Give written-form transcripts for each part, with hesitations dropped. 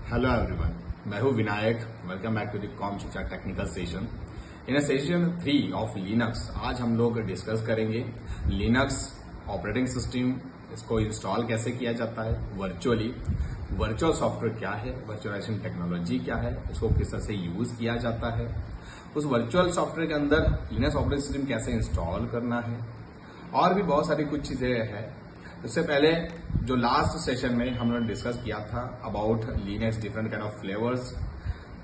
Hello everyone, मैं हूं Vinayak. Welcome back to the com Charcha technical session. In session 3 of Linux आज हम लोग डिस्कस करेंगे लिनक्स ऑपरेटिंग सिस्टम, इसको इंस्टॉल कैसे किया जाता है वर्चुअली, वर्चुअल सॉफ्टवेयर क्या है, वर्चुअलाइजेशन टेक्नोलॉजी क्या है, इसको किस तरह से यूज किया जाता है, उस वर्चुअल सॉफ्टवेयर के अंदर लिनक्स ऑपरेटिंग सिस्टम कैसे इंस्टॉल करना है, और भी बहुत सारी कुछ चीजें हैं। इससे पहले जो लास्ट सेशन में हम लोगों ने डिस्कस किया था about Linux different kind of flavours,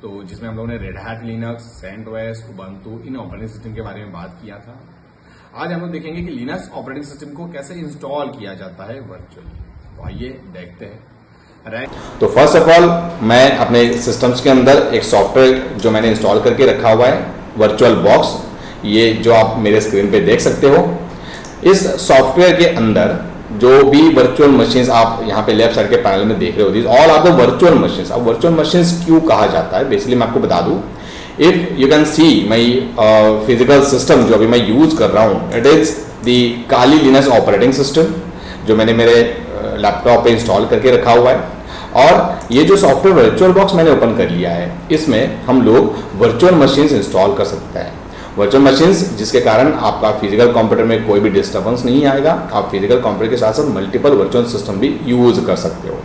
तो जिसमें हम लोगों ने Red Hat Linux, CentOS, Ubuntu इन ऑपरेटिंग सिस्टम के बारे में बात किया था। आज हम लोग देखेंगे कि लिनक्स ऑपरेटिंग सिस्टम को कैसे इंस्टॉल किया जाता है वर्चुअली। तो आइए देखते हैं। राइट, तो फर्स्ट ऑफ ऑल मैं अपने सिस्टम्स के अंदर एक सॉफ्टवेयर जो मैंने इंस्टॉल करके रखा हुआ है वर्चुअल बॉक्स, ये जो आप मेरे स्क्रीन पे देख सकते हो। इस सॉफ्टवेयर के अंदर जो भी वर्चुअल मशीन्स आप यहाँ पे लेफ्ट साइड के पैनल में देख रहे हो, this all are the virtual machines. अब वर्चुअल मशीन्स क्यों कहा जाता है, बेसिकली मैं आपको बता दूं, if you can see my physical system जो अभी मैं यूज कर रहा हूँ, it is the Kali Linux operating system जो मैंने मेरे लैपटॉप पे इंस्टॉल करके रखा हुआ है। और ये जो सॉफ्टवेयर वर्चुअल बॉक्स मैंने ओपन कर लिया है, इसमें हम लोग वर्चुअल मशीन्स इंस्टॉल कर सकते हैं। वर्चुअल मशीन्स जिसके कारण आपका फिजिकल कंप्यूटर में कोई भी डिस्टर्बेंस नहीं आएगा। आप फिजिकल कंप्यूटर के साथ साथ मल्टीपल वर्चुअल सिस्टम भी यूज कर सकते हो।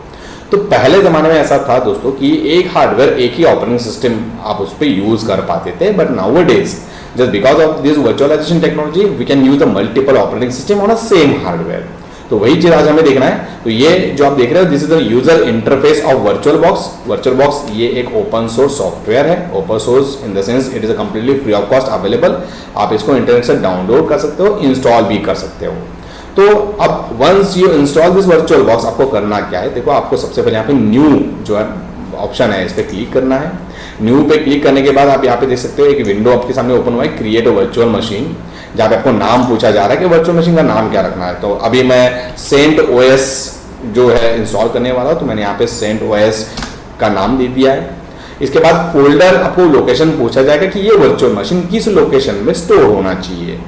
तो पहले जमाने में ऐसा था दोस्तों कि एक हार्डवेयर, एक ही ऑपरेटिंग सिस्टम आप उस पर यूज कर पाते थे, but nowadays just because of this virtualization technology we can use the multiple operating system on a same hardware. तो वही चीज आज हमें देखना है। तो ये जो आप देख रहे हो, this is the user interface of virtual box. Virtual box ये एक ओपन सोर्स सॉफ्टवेयर है। Open source in the sense it is completely free of cost available. आप इसको इंटरनेट से डाउनलोड कर सकते हो, इंस्टॉल भी कर सकते हो। तो अब once you install this virtual box, आपको करना क्या है, देखो आपको सबसे पहले यहाँ पे न्यू जो है ऑप्शन है, इस पर क्लिक करना है। न्यू पे क्लिक करने के बाद आप यहाँ पे देख सकते हो एक विंडो आपके सामने ओपन हुआ है, क्रिएट अ वर्चुअल मशीन, जहाँ पे आपको नाम पूछा जा रहा है कि वर्चुअल मशीन का नाम क्या रखना है। तो अभी मैं सेंटोस जो है इंस्टॉल करने वाला हूँ, तो मैंने यहाँ पे सेंटोस का नाम दे दिया है। इसके बाद फोल्डर आपको लोकेशन पूछा जाएगा कि ये वर्चुअल मशीन किस लोकेशन में स्टोर होना चाहिए।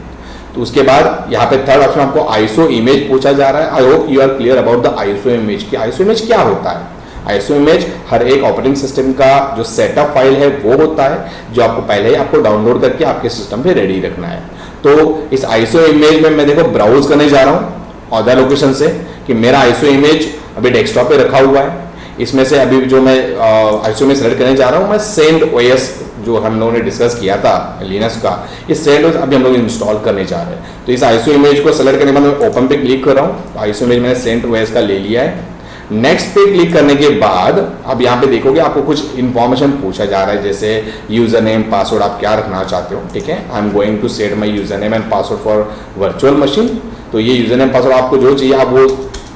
तो उसके बाद यहाँ पे थर्ड ऑप्शन आपको आईएसओ इमेज पूछा जा रहा है। I hope you are clear about the ISO image की आईएसओ इमेज क्या होता है। आईएसओ इमेज हर एक ऑपरेटिंग सिस्टम का जो सेटअप फाइल है वो होता है, जो आपको पहले ही आपको डाउनलोड करके आपके सिस्टम पे रेडी रखना है। तो इस आईएसओ इमेज में मैं देखो ब्राउज करने जा रहा हूँ अदर लोकेशन से कि मेरा आईएसओ इमेज अभी डेस्कटॉप पे रखा हुआ है। इसमें से अभी जो मैं आईएसओ में सेलेक्ट करने जा रहा हूँ, मैं सेंटोस जो हम लोगों ने डिस्कस किया था लिनक्स का, इस सेंटोस अभी हम लोग इंस्टॉल करने जा रहे हैं। तो इस आईएसओ इमेज को सेलेक्ट करने के बाद मैं ओपन पे क्लिक कर रहा हूँ। आईएसओ इमेज मैंने सेंटोस का ले लिया है। नेक्स्ट पे क्लिक करने के बाद अब यहाँ पे देखोगे आपको कुछ इंफॉर्मेशन पूछा जा रहा है, जैसे यूजर नेम पासवर्ड आप क्या रखना चाहते हो। ठीक है, I am going to set my user name and password for virtual machine. तो ये यूजर नेम पासवर्ड आपको जो चाहिए आप वो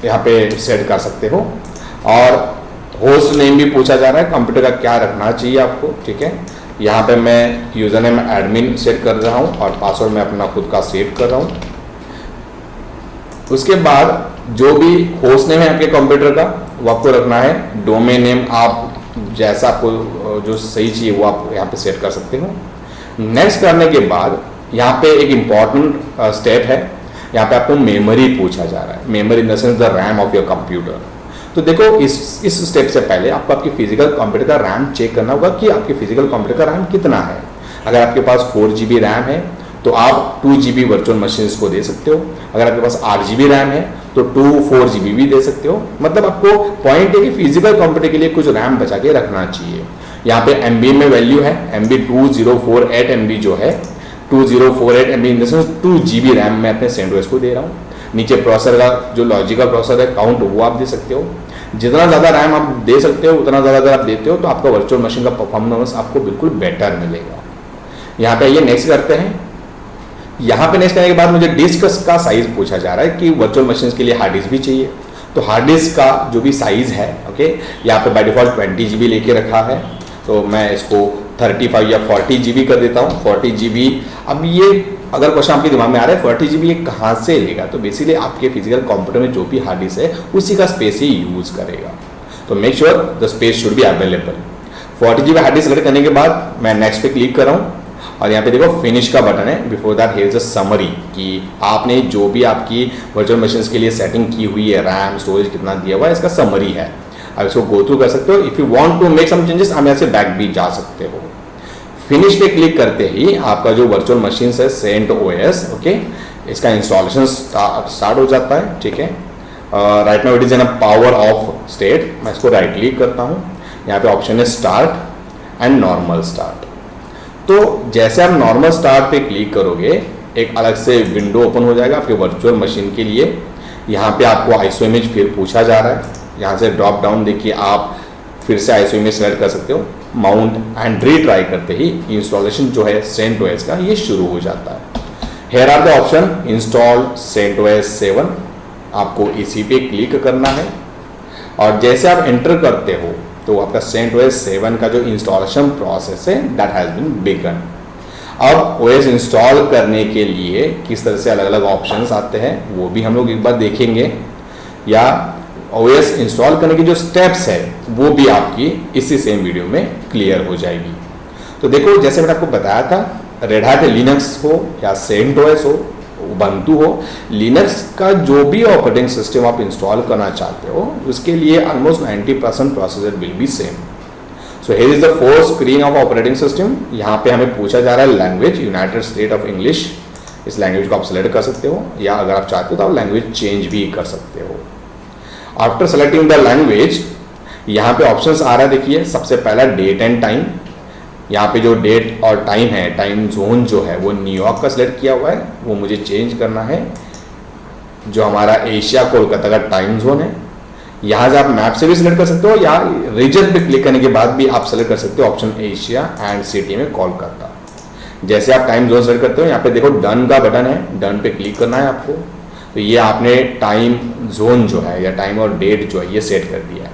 यहाँ पे सेट कर सकते हो। और होस्ट नेम भी पूछा जा रहा है, कंप्यूटर का क्या रखना चाहिए आपको। ठीक है, यहाँ पे मैं यूजर नेम एडमिन सेट कर रहा हूँ और पासवर्ड मैं अपना खुद का सेट कर रहा हूँ। उसके बाद जो भी होस्ट नेम है आपके कंप्यूटर का वो आपको रखना है। डोमेन नेम आप जैसा आपको जो सही चाहिए वो आप यहाँ पे सेट कर सकते हो। नेक्स्ट करने के बाद यहाँ पे एक इम्पॉर्टेंट स्टेप है, यहाँ पे आपको मेमोरी पूछा जा रहा है। Memory in the sense the RAM of your computer. तो देखो इस स्टेप से पहले आपको आपके फिजिकल कंप्यूटर का रैम चेक करना होगा कि आपके फिजिकल कंप्यूटर का रैम कितना है। अगर आपके पास 4 GB रैम है तो आप 2 GB वर्चुअल मशीन्स को दे सकते हो। अगर आपके पास 8 GB रैम है तो 4 GB भी दे सकते हो। मतलब आपको पॉइंट है कि फिजिकल कंप्यूटर के लिए कुछ रैम बचा के रखना चाहिए। यहाँ पे MB में वैल्यू है, MB 2048 MB जो है, 2048 MB in the sense 2 GB RAM मैं अपने सेंटोस को दे रहा हूँ। नीचे प्रोसेसर का जो लॉजिकल प्रोसेसर है काउंट वो आप दे सकते हो। जितना ज़्यादा रैम आप दे सकते हो उतना ज़्यादा अगर आप देते हो तो आपका वर्चुअल मशीन का परफॉर्मेंस आपको बिल्कुल बेटर मिलेगा। यहाँ पे ये नेक्स्ट करते हैं। यहाँ पे नेक्स्ट करने के बाद मुझे डिस्क का साइज पूछा जा रहा है कि वर्चुअल मशीन के लिए हार्ड डिस्क भी चाहिए। तो हार्ड डिस्क का जो भी साइज है, ओके, यहाँ पे बाय डिफॉल्ट 20 GB लेके रखा है। तो मैं इसको 35 या 40 GB कर देता हूँ। 40 GB। अब ये अगर क्वेश्चन आपके दिमाग में आ रहा है 40 GB ये कहाँ से लेगा, तो बेसिकली आपके फिजिकल कंप्यूटर में जो भी हार्ड डिस्क है उसी का स्पेस ही यूज करेगा। तो make sure the space should be available. 40 GB hard disk select करने के बाद मैं नेक्स्ट पे क्लिक कर रहा हूँ और यहाँ पे देखो फिनिश का बटन है। Before that here is a summary कि आपने जो भी आपकी वर्चुअल मशीन्स के लिए सेटिंग की हुई है, रैम स्टोरेज कितना दिया हुआ है, इसका समरी है। आप इसको गो थ्रू कर सकते हो। If you want to make some changes आप यहाँ से बैक भी जा सकते हो। फिनिश पे क्लिक करते ही आपका जो वर्चुअल मशीन है CentOS, ओके, इसका इंस्टॉलेशन स्टार्ट हो जाता है। ठीक है, right now it is in a power of state. मैं इसको राइट क्लिक करता हूँ, यहाँ पे ऑप्शन है स्टार्ट एंड नॉर्मल स्टार्ट। तो जैसे आप नॉर्मल स्टार्ट पे क्लिक करोगे एक अलग से विंडो ओपन हो जाएगा आपके वर्चुअल मशीन के लिए। यहाँ पे आपको आईसो इमेज फिर पूछा जा रहा है, यहाँ से ड्रॉप डाउन देखिए आप फिर से आईसो इमेज सेलेक्ट कर सकते हो। माउंट एंड रीट्राई करते ही इंस्टॉलेशन जो है CentOS का ये शुरू हो जाता है। Here are the option install CentOS 7, आपको इसी पे क्लिक करना है और जैसे आप एंटर करते हो तो आपका CentOS 7 का जो इंस्टॉलेशन प्रोसेस है दैट हैज बीन बिगन। अब OS इंस्टॉल करने के लिए किस तरह से अलग अलग ऑप्शंस आते हैं वो भी हम लोग एक बार देखेंगे, या OS इंस्टॉल करने की जो स्टेप्स है वो भी आपकी इसी सेम वीडियो में क्लियर हो जाएगी। तो देखो जैसे मैंने आपको बताया था, रेड हैट लिनक्स हो या CentOS हो, उबंटू हो, लिनक्स का जो भी ऑपरेटिंग सिस्टम आप इंस्टॉल करना चाहते हो उसके लिए almost 90% procedure will be same. So here is the fourth screen of operating system. यहाँ पे हमें पूछा जा रहा है language United state of English. इस लैंग्वेज को आप सेलेक्ट कर सकते हो या अगर आप चाहते हो तो आप लैंग्वेज चेंज भी कर सकते हो। आफ्टर सेलेक्टिंग द लैंग्वेज यहाँ पे ऑप्शंस आ रहा है, देखिए सबसे पहला डेट एंड टाइम। यहाँ पे जो डेट और टाइम है, टाइम जोन जो है वो न्यूयॉर्क का सिलेक्ट किया हुआ है, वो मुझे चेंज करना है। जो हमारा एशिया कोलकाता का टाइम जोन है, यहाँ से आप मैप से भी सिलेक्ट कर सकते हो या रीजन पे क्लिक करने के बाद भी आप सेलेक्ट कर सकते हो ऑप्शन एशिया एंड सिटी में कोलकाता। जैसे आप टाइम जोन सेलेक्ट करते हो यहाँ पे देखो डन का बटन है, डन पे क्लिक करना है आपको। तो ये आपने टाइम जोन जो है या टाइम और डेट जो है ये सेट कर दिया है।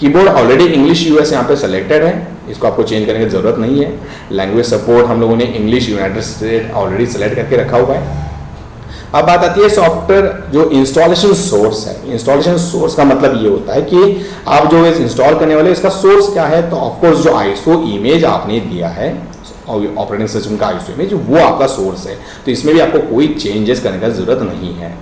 कीबोर्ड ऑलरेडी इंग्लिश यूएस यहाँ पे सेलेक्टेड है, इसको आपको चेंज करने की जरूरत नहीं है। लैंग्वेज सपोर्ट हम लोगों ने English United state already select करके रखा हुआ है। अब बात आती है सॉफ्टवेयर जो इंस्टॉलेशन सोर्स है। इंस्टॉलेशन सोर्स का मतलब ये होता है कि आप जो इंस्टॉल करने वाले इसका सोर्स क्या है। तो ऑफकोर्स जो आईएसओ इमेज आपने दिया है ऑपरेटिंग सिस्टम का आईएसओ इमेज वो आपका सोर्स है, तो इसमें भी आपको कोई चेंजेस करने की जरूरत नहीं है।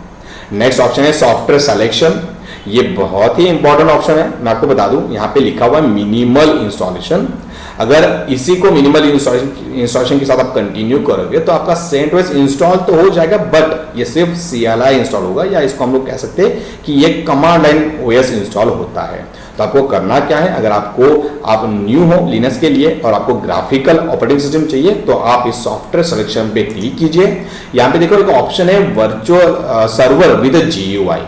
नेक्स्ट ऑप्शन है सॉफ्टवेयर सिलेक्शन। ये बहुत ही इंपॉर्टेंट ऑप्शन है, मैं आपको बता दूं यहाँ पे लिखा हुआ है मिनिमल इंस्टॉलेशन। अगर इसी को मिनिमल इंस्टॉलेशन के साथ आप कंटिन्यू करोगे तो आपका CentOS इंस्टॉल तो हो जाएगा, बट ये सिर्फ CLI इंस्टॉल होगा, या इसको हम लोग कह सकते हैं कि ये कमांड लाइन OS इंस्टॉल होता है। तो आपको करना क्या है, अगर आप न्यू हो लिनक्स के लिए और आपको ग्राफिकल ऑपरेटिंग सिस्टम चाहिए तो आप इस सॉफ्टवेयर सिलेक्शन पे क्लिक कीजिए। यहाँ पे देखो एक ऑप्शन है virtual server with GUI।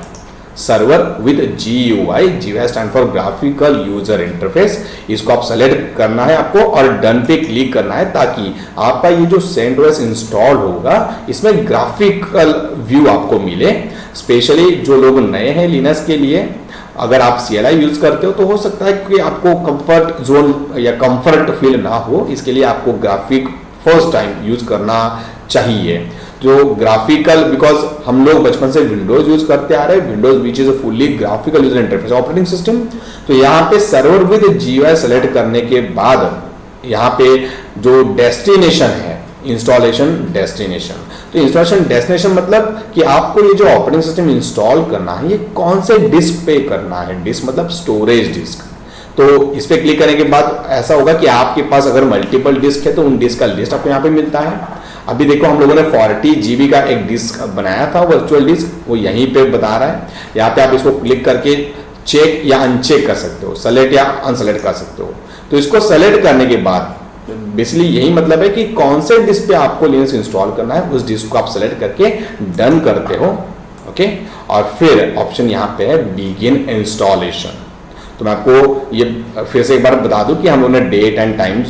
Server with GUI, GUI stand for graphical user interface. इसको आप सेलेक्ट करना है आपको और डन पे क्लिक करना है ताकि आपका ये जो CentOS इंस्टॉल होगा इसमें ग्राफिकल व्यू आपको मिले। स्पेशली जो लोग नए हैं लिनक्स के लिए, अगर आप CLI यूज करते हो तो हो सकता है कि आपको कंफर्ट जोन या कंफर्ट फील ना हो, इसके लिए आपको ग्राफिक फर्स्ट टाइम यूज करना चाहिए। जो ग्राफिकल, बिकॉज हम लोग बचपन से विंडोज यूज करते आ रहे हैं, Windows which is a fully graphical user interface operating system. तो यहाँ पे सर्वर विद GUI सेलेक्ट करने के बाद यहाँ पे जो डेस्टिनेशन है इंस्टॉलेशन डेस्टिनेशन, तो इंस्टॉलेशन डेस्टिनेशन मतलब कि आपको ये जो ऑपरेटिंग सिस्टम इंस्टॉल करना है ये कौन से डिस्क पे करना है। डिस्क मतलब स्टोरेज डिस्क। तो इस पे क्लिक करने के बाद ऐसा होगा कि आपके पास अगर मल्टीपल डिस्क है तो उन डिस्क का लिस्ट आपको यहाँ पे मिलता है। अभी देखो हम लोगों ने 40 GB का एक डिस्क बनाया था वर्चुअल डिस्क, वो यहीं पे बता रहा है। यहाँ पे आप इसको क्लिक करके चेक या अनचेक कर सकते हो, सेलेक्ट या अनसेलेक्ट कर सकते हो। तो इसको सेलेक्ट करने के बाद बेसिकली यही मतलब है कि कौन से डिस्क पे आपको लिनक्स इंस्टॉल करना है, उस डिस्क को आप सेलेक्ट करके डन करते हो। ओके, और फिर ऑप्शन यहाँ पे है बिगिन इंस्टॉलेशन। तो मैं आपको ये फिर से एक बार बता दूं कि हम लोगों ने डेट एंड टाइम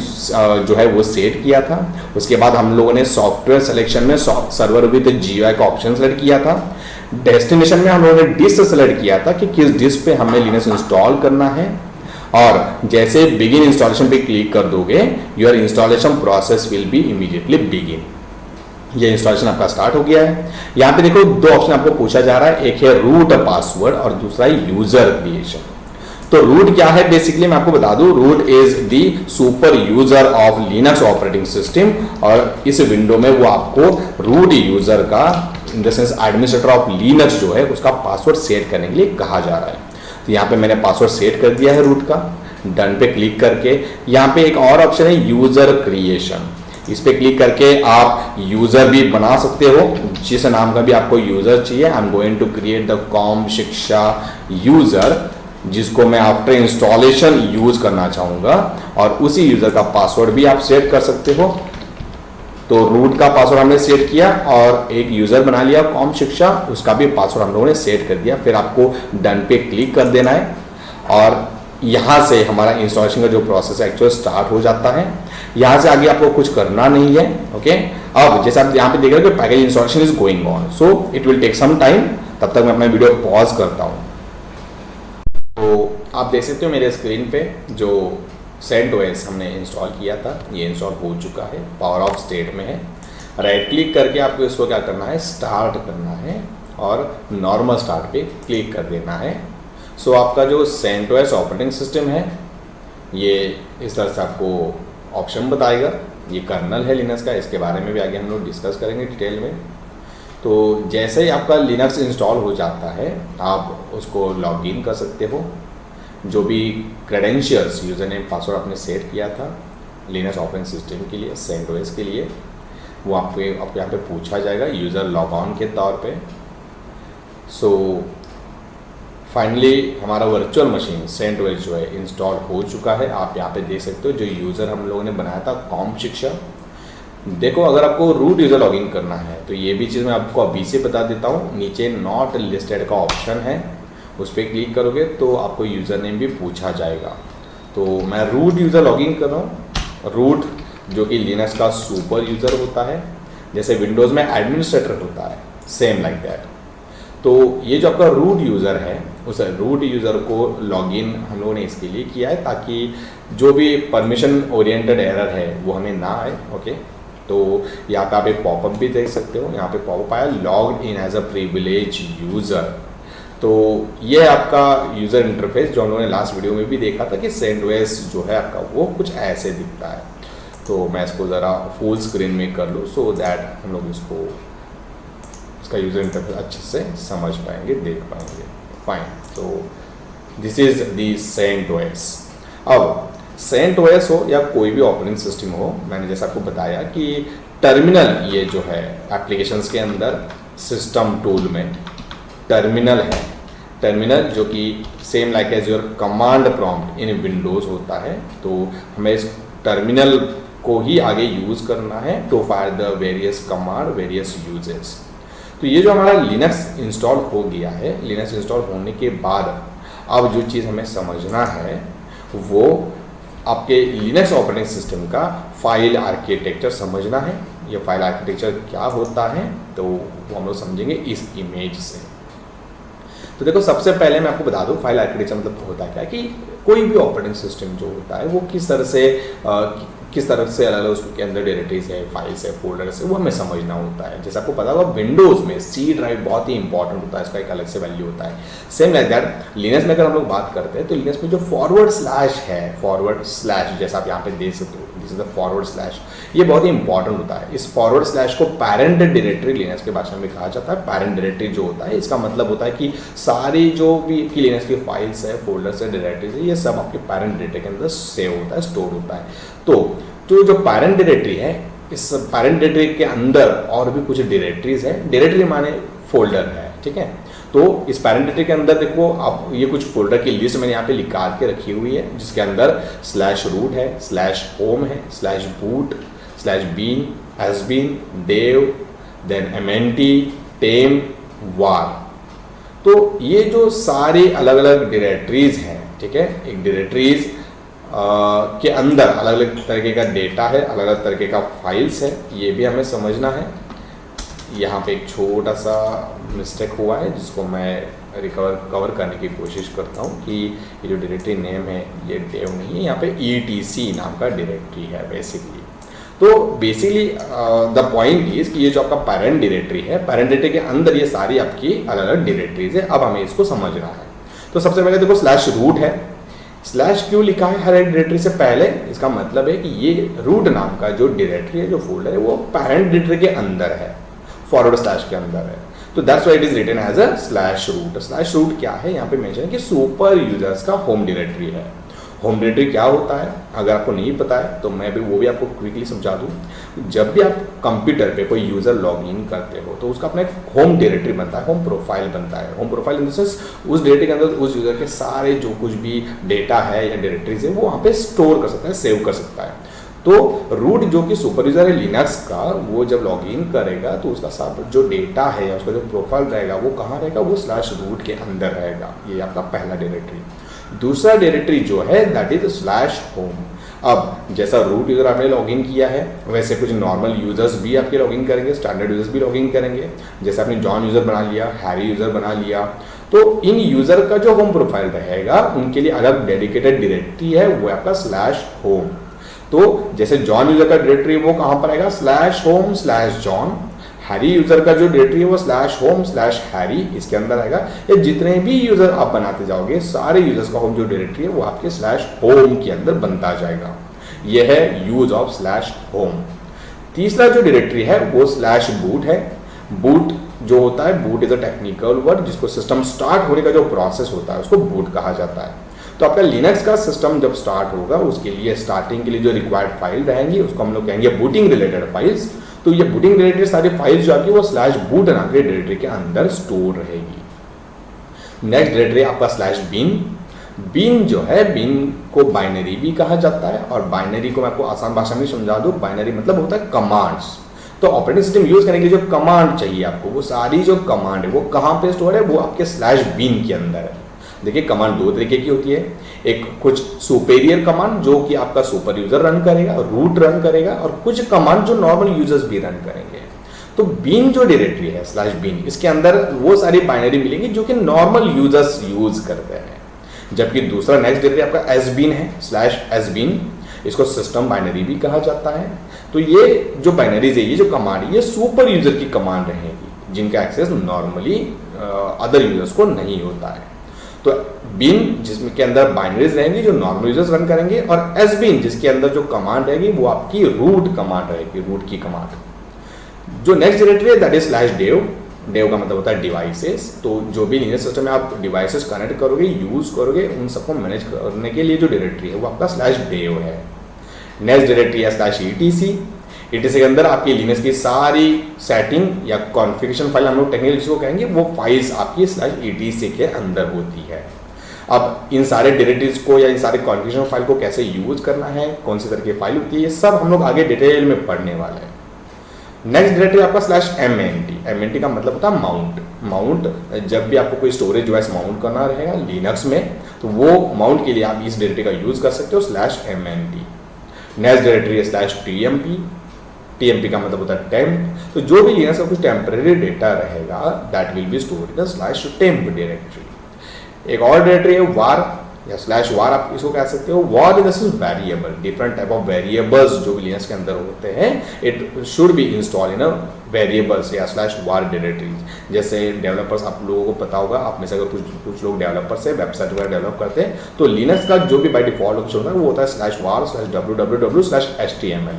जो है वो सेट किया था। उसके बाद हम लोगों ने सॉफ्टवेयर सिलेक्शन में सर्वर विद GUI का ऑप्शन सेलेक्ट किया था। डेस्टिनेशन में हम लोगों ने डिस्क सेलेक्ट किया था कि किस डिस्क पे हमें लिनक्स इंस्टॉल करना है। और जैसे बिगिन इंस्टॉलेशन पे क्लिक कर दोगे your installation process will be immediately begin. ये इंस्टॉलेशन आपका स्टार्ट हो गया है। यहाँ पे देखो दो ऑप्शन आपको पूछा जा रहा है, एक है रूट पासवर्ड और दूसरा है यूजर क्रिएशन। तो रूट क्या है, बेसिकली मैं आपको बता दूं, root is the super user of Linux operating system, और इस विंडो में वो आपको रूट यूजर का in the sense administrator of Linux जो है उसका पासवर्ड सेट करने के लिए कहा जा रहा है। तो यहाँ पे मैंने पासवर्ड सेट कर दिया है रूट का। डन पे क्लिक करके यहाँ पे एक और ऑप्शन है यूजर क्रिएशन, इस पे क्लिक करके आप यूजर भी बना सकते हो, जिस नाम का भी आपको यूजर चाहिए। I am going to create the com शिक्षा यूजर, जिसको मैं आफ्टर इंस्टॉलेशन यूज करना चाहूंगा, और उसी यूजर का पासवर्ड भी आप सेट कर सकते हो। तो रूट का पासवर्ड हमने सेट किया और एक यूजर बना लिया कॉम शिक्षा, उसका भी पासवर्ड हम लोगों ने सेट कर दिया। फिर आपको डन पे क्लिक कर देना है और यहाँ से हमारा इंस्टॉलेशन का जो प्रोसेस है एक्चुअली स्टार्ट हो जाता है। यहाँ से आगे आपको कुछ करना नहीं है। ओके, अब जैसे आप यहाँ पे देख रहे हो कि package installation is going on, so it will take some time. तब तक मैं अपना वीडियो पॉज करता हूँ। तो आप देख सकते हो मेरे स्क्रीन पे जो CentOS हमने इंस्टॉल किया था, ये इंस्टॉल हो चुका है, पावर ऑफ स्टेट में है। राइट क्लिक करके आपको इसको क्या करना है, स्टार्ट करना है और नॉर्मल स्टार्ट पे क्लिक कर देना है। सो आपका जो CentOS ऑपरेटिंग सिस्टम है ये इस तरह से आपको ऑप्शन बताएगा। ये कर्नल है लिनक्स का, इसके बारे में भी आगे हम लोग डिस्कस करेंगे डिटेल में। तो जैसे ही आपका लिनक्स इंस्टॉल हो जाता है आप उसको लॉग इन कर सकते हो। जो भी क्रेडेंशियल्स यूज़र नेम पासवर्ड आपने सेट किया था लिनक्स ऑपरेटिंग सिस्टम के लिए, CentOS के लिए, वो आपको यहाँ पे पूछा जाएगा यूज़र लॉग ऑन के तौर पे। सो फाइनली हमारा वर्चुअल मशीन CentOS जो है इंस्टॉल हो चुका है। आप यहाँ पे देख सकते हो जो यूज़र हम लोगों ने बनाया था कॉम शिक्षा। देखो, अगर आपको रूट यूज़र लॉगिन करना है तो ये भी चीज़ मैं आपको अभी से बता देता हूँ। नीचे नॉट लिस्टेड का ऑप्शन है, उस पर क्लिक करोगे तो आपको यूज़र नेम भी पूछा जाएगा। तो मैं रूट यूज़र लॉगिन कर रहा हूँ। रूट जो कि लिनक्स का सुपर यूज़र होता है, जैसे विंडोज़ में एडमिनिस्ट्रेटर होता है, सेम लाइक दैट। तो ये जो आपका रूट यूज़र है उस रूट यूज़र को लॉगिन हम लोगों ने इसके लिए किया है ताकि जो भी परमिशन ओरिएंटेड एरर है वो हमें ना आए। ओके, तो यहाँ पे आप एक पॉपअप भी देख सकते हो। यहाँ पे पॉपअप आया logged in as a privilege user. तो ये आपका यूज़र इंटरफेस जो हम लोगों ने लास्ट वीडियो में भी देखा था कि CentOS जो है आपका वो कुछ ऐसे दिखता है। तो मैं इसको ज़रा फुल स्क्रीन में कर लूँ सो दैट हम लोग इसका यूज़र इंटरफेस अच्छे से समझ पाएंगे, देख पाएंगे। फाइन, तो दिस इज दी CentOS। अब CentOS हो या कोई भी ऑपरेटिंग सिस्टम हो, मैंने जैसा आपको बताया कि टर्मिनल ये जो है एप्लीकेशंस के अंदर सिस्टम टूल में टर्मिनल है। टर्मिनल जो कि same like as your command prompt in Windows होता है। तो हमें इस टर्मिनल को ही आगे यूज़ करना है to fire the various command, various uses. तो ये जो हमारा लिनक्स इंस्टॉल हो गया है, लिनक्स इंस्टॉल होने के बाद अब जो चीज़ हमें समझना है वो आपके लिनक्स ऑपरेटिंग सिस्टम का फाइल आर्किटेक्चर समझना है। ये फाइल आर्किटेक्चर क्या होता है तो वो हम लोग समझेंगे इस इमेज से। तो देखो, सबसे पहले मैं आपको बता दूं फाइल आर्किटेक्चर मतलब होता क्या है कि कोई भी ऑपरेटिंग सिस्टम जो होता है वो किस तरह से अलग अलग उसके अंदर डायरेक्टरीज है, फाइल्स है, फोल्डर्स है, वो हमें समझना होता है। जैसे आपको पता होगा विंडोज़ में C ड्राइव बहुत ही इंपॉर्टेंट होता है, इसका एक अलग से वैल्यू होता है। सेम लाइक दैट लिनक्स में अगर हम लोग बात करते हैं तो लिनक्स में जो फॉरवर्ड स्लैश है, फॉरवर्ड स्लैश जैसा आप यहाँ पे देख सकते हो, this is the forward slash, ये बहुत ही इंपॉर्टेंट होता है। इस फॉरवर्ड स्लैश को पैरेंट डायरेक्टरी लिनक्स की भाषा में कहा जाता है। पैरेंट डायरेक्टरी जो होता है इसका मतलब होता है कि सारी जो भी लिनक्स की फाइल्स है, फोल्डर्स है, डायरेक्टरीज है, ये सब आपके पैरेंट डायरेक्टरी के अंदर सेव होता है, स्टोर होता है। तो जो पैरेंट डायरेक्टरी है, इस पैरेंट डायरेक्टरी के अंदर और भी कुछ डायरेक्टरीज है। डायरेक्टरी माने फोल्डर है, ठीक है। तो इस पैरेंट डायरेक्टरी के अंदर देखो आप, ये कुछ फोल्डर की लिस्ट मैंने यहाँ पे निकाल के रखी हुई है, जिसके अंदर /root है, /home है, /boot, /bin, hasbin, dev, then mnt, tame, var। तो ये जो सारी अलग अलग डायरेक्टरीज हैं, ठीक है, एक डायरेक्टरीज के अंदर अलग अलग तरीके का डेटा है, अलग अलग तरीके का फाइल्स है, ये भी हमें समझना है। यहाँ पे एक छोटा सा मिस्टेक हुआ है जिसको मैं कवर करने की कोशिश करता हूँ कि ये जो डायरेक्टरी नेम है ये डेव नहीं है, यहाँ पे etc नाम का डायरेक्टरी है बेसिकली। तो बेसिकली द पॉइंट इज कि ये जो आपका पैरेंट डायरेक्टरी है, पैरेंट डायरेक्टरी के अंदर ये सारी आपकी अलग अलग डायरेक्टरीज है। अब हमें इसको समझना है। तो सबसे पहले देखो /root है। स्लैश क्यों लिखा है हर एक डायरेक्टरी से पहले, इसका मतलब है कि ये रूट नाम का जो डायरेक्टरी है, जो फोल्डर है, वो पैरेंट डायरेक्टरी के अंदर है, फॉरवर्ड स्लैश के अंदर है। तो that's why it is written as a slash root. Slash root क्या है, यहाँ पे मेंशन है कि सुपर यूजर्स का होम डायरेक्टरी है। होम डायरेक्टरी क्या होता है, अगर आपको नहीं पता है तो मैं भी वो भी आपको क्विकली समझा दूं। जब भी आप कंप्यूटर पे कोई यूजर लॉग इन करते हो तो उसका अपना एक होम डायरेक्टरी बनता है, होम प्रोफाइल बनता है। Home profile in the sense उस डायरेक्टरी के अंदर उस यूजर के सारे जो कुछ भी डेटा है या डायरेक्टरीज है वो वहाँ पे स्टोर कर सकता है, सेव कर सकता है। तो रूट जो कि सुपर यूजर है लिनक्स का, वो जब लॉग इन करेगा तो उसका सब जो डेटा है या उसका जो प्रोफाइल रहेगा वो कहाँ रहेगा, वो स्लैश रूट के अंदर रहेगा। ये आपका पहला डायरेक्टरी। दूसरा डायरेक्टरी जो है दैट इज स्लैश होम। अब जैसा रूट यूजर आपने लॉग इन किया है वैसे कुछ नॉर्मल यूजर्स भी आपके लॉग इन करेंगे, स्टैंडर्ड यूजर्स भी लॉग इन करेंगे। जैसे आपने जॉन यूजर बना लिया, हैरी यूजर बना लिया, तो इन यूजर का जो होम प्रोफाइल रहेगा उनके लिए अलग डेडिकेटेड डायरेक्टरी है, वो आपका स्लैश होम। तो जैसे जॉन यूजर का डायरेक्टरी वो कहाँ पर आएगा, slash home slash John. Harry user का जो डायरेक्टरी है वो स्लैश होम स्लैश हैरी इसके अंदर आएगा। या जितने भी यूजर आप बनाते जाओगे सारे यूजर्स का होम जो डायरेक्टरी है वो आपके स्लैश होम के अंदर बनता जाएगा। यह है यूज ऑफ स्लैश होम। तीसरा जो डायरेक्टरी है वो स्लैश बूट है। बूट जो होता है, boot is a technical word जिसको सिस्टम स्टार्ट होने का जो प्रोसेस होता है उसको बूट कहा जाता है। तो आपका लिनक्स का सिस्टम जब स्टार्ट होगा उसके लिए स्टार्टिंग के लिए जो रिक्वायर्ड फाइल रहेंगी उसको हम लोग कहेंगे बूटिंग रिलेटेड फाइल्स। तो ये बूटिंग रिलेटेड सारी फाइल्स जो आपकी वो स्लैश बूट नाम के डायरेक्टरी के अंदर स्टोर रहेगी। नेक्स्ट डायरेक्टरी आपका स्लैश बिन। बिन जो है, बिन को बाइनरी भी कहा जाता है, और बाइनरी को मैं आपको आसान भाषा में समझा दूं, बाइनरी मतलब होता है कमांड्स। तो ऑपरेटिंग सिस्टम यूज करने के लिए जो कमांड चाहिए आपको, वो सारी जो कमांड है वो कहाँ पे स्टोर है, वो आपके स्लैश बिन के अंदर है। देखिए कमांड दो तरीके की होती है, एक कुछ सुपेरियर कमांड जो कि आपका सुपर यूजर रन करेगा, रूट रन करेगा, और कुछ कमांड जो नॉर्मल यूजर्स भी रन करेंगे। तो बिन जो डायरेक्टरी है स्लैश बिन, इसके अंदर वो सारी बाइनरी मिलेगी जो कि नॉर्मल यूजर्स यूज करते हैं। जबकि दूसरा नेक्स्ट डायरेक्टरी आपका एस बिन है, स्लैश एस बिन, इसको सिस्टम बाइनरी भी कहा जाता है। तो ये जो बाइनरीज है, ये जो कमांड, ये सुपर यूजर की कमांड रहेगी जिनका एक्सेस नॉर्मली अदर यूजर्स को नहीं होता है। तो बिन जिसमें के अंदर बाइनरीज रहेंगी जो नॉर्मल यूजर्स रन करेंगे, और एस बिन जिसके अंदर जो कमांड रहेगी वो आपकी रूट कमांड रहेगी, रूट की कमांड। जो नेक्स्ट डायरेक्टरी है that is slash dev. Dev का मतलब होता है डिवाइसेस। तो जो भी लिनक्स सिस्टम में आप डिवाइसेस कनेक्ट करोगे, यूज करोगे, उन सबको मैनेज करने के लिए जो डायरेक्टरी है वो आपका स्लैश डेव है। नेक्स्ट डायरेक्टरी है स्लैश ईटीसी। ईटीसी के अंदर आपकी लिनक्स की सारी सेटिंग या कॉन्फ़िगरेशन फाइल हम लोग टेक्निकली जिसको कहेंगे वो फाइल्स आपकी स्लैश ईटीसी के अंदर होती है। अब इन सारे डायरेक्टरीज को या इन सारे कॉन्फ़िगरेशन फाइल को कैसे यूज करना है, कौन सी तरह की फाइल होती है, ये सब हम लोग आगे डिटेल में पढ़ने वाले हैं। नेक्स्ट डायरेक्टरी आपका स्लैश एमएनटी। एमएनटी का मतलब होता है माउंट। माउंट जब भी आपको कोई स्टोरेज डिवाइस माउंट करना रहेगा लिनक्स में, तो वो माउंट के लिए आप इस डायरेक्टरी का यूज कर सकते हो, स्लैश एमएनटी। नेक्स्ट डायरेक्टरी है स्लैश टीएमपी। टीएमपी का मतलब होता है टेम्प। तो जो भी लिनक्स का कुछ टेम्परेरी डेटा रहेगा that will be stored in slash temp directory. एक और डायरेक्टरी है वार या स्लैश वार, आप इसको कह सकते हो। Var in the sense variable, different type of variables जो भी लिनक्स के अंदर होते हैं, it should be install in a variables या स्लैश वार डायरेक्टरीज। जैसे डेवलपर्स, आप लोगों को पता होगा, आप में से अगर कुछ लोग डेवलपर्स है, वेबसाइट वगैरह डेवलप करते हैं, तो लिनक्स का जो भी बाय डिफॉल्ट ऑप्शन होता है वो होता है स्लैश वार स्लैश www/html।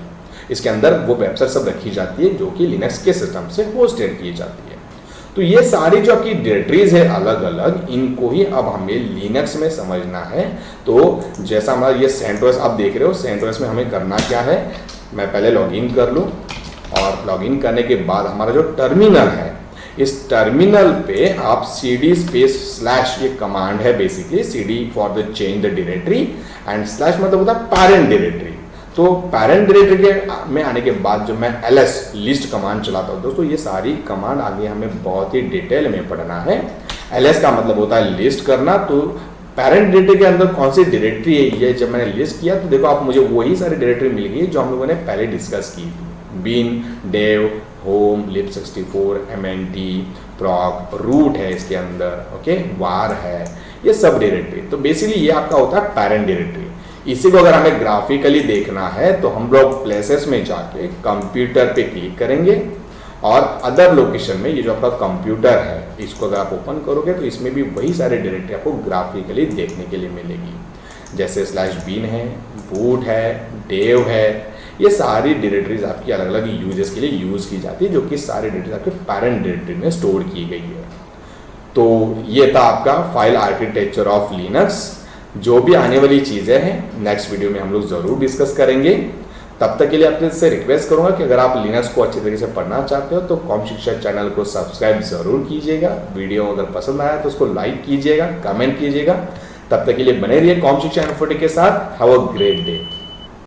इसके अंदर वो वेबसाइट सब रखी जाती है जो कि लिनक्स के सिस्टम से होस्टेड की जाती है। तो ये सारी जो आपकी डायरेक्टरीज है अलग अलग, इनको ही अब हमें लिनक्स में समझना है। तो जैसा हमारा ये CentOS आप देख रहे हो, CentOS में हमें करना क्या है, मैं पहले लॉगिन कर लूँ, और लॉगिन करने के बाद हमारा जो टर्मिनल है, इस टर्मिनल पे आप cd स्पेस / ये कमांड है basically, cd for the change the directory, and slash मतलब होता है पैरेंट डायरेक्टरी। तो पैरेंट डायरेक्टरी में आने के बाद जो मैं ls लिस्ट कमांड चलाता हूँ दोस्तों, ये सारी कमांड आगे हमें बहुत ही डिटेल में पढ़ना है। ls का मतलब होता है लिस्ट करना। तो पैरेंट डायरेक्टरी के अंदर कौन सी डायरेक्टरी है, ये जब मैंने लिस्ट किया तो देखो आप मुझे वही सारी डायरेक्टरी मिल गई जो हम लोगों ने पहले डिस्कस की थी। Bin, dev, home, lib64, mnt, proc, root है इसके अंदर, ओके, वार है, ये सब डायरेक्टरी। तो बेसिकली ये आपका होता है पैरेंट डायरेक्टरी। इसी को अगर हमें ग्राफिकली देखना है तो हम लोग प्लेसेस में जाके कंप्यूटर पे क्लिक करेंगे, और अदर लोकेशन में ये जो आपका कंप्यूटर है इसको अगर आप ओपन करोगे तो इसमें भी वही सारे डायरेक्टरी आपको ग्राफिकली देखने के लिए मिलेगी। जैसे स्लैश बिन है, बूट है, डेव है, ये सारी डायरेक्टरीज आपकी अलग अलग यूजेस के लिए यूज़ की जाती है, जो कि सारी डायरेक्टरीज आपके पेरेंट डायरेक्टरी में स्टोर की गई है। तो ये था आपका फाइल आर्किटेक्चर ऑफ लिनक्स। जो भी आने वाली चीज़ें हैं नेक्स्ट वीडियो में हम लोग ज़रूर डिस्कस करेंगे। तब तक के लिए अपने से रिक्वेस्ट करूंगा कि अगर आप लिनक्स को अच्छी तरीके से पढ़ना चाहते हो तो कॉम शिक्षा चैनल को सब्सक्राइब जरूर कीजिएगा। वीडियो अगर पसंद आया तो उसको लाइक कीजिएगा, कमेंट कीजिएगा। तब तक के लिए बने रहिए कॉम शिक्षा इन्फोटेक के साथ। Have a great day.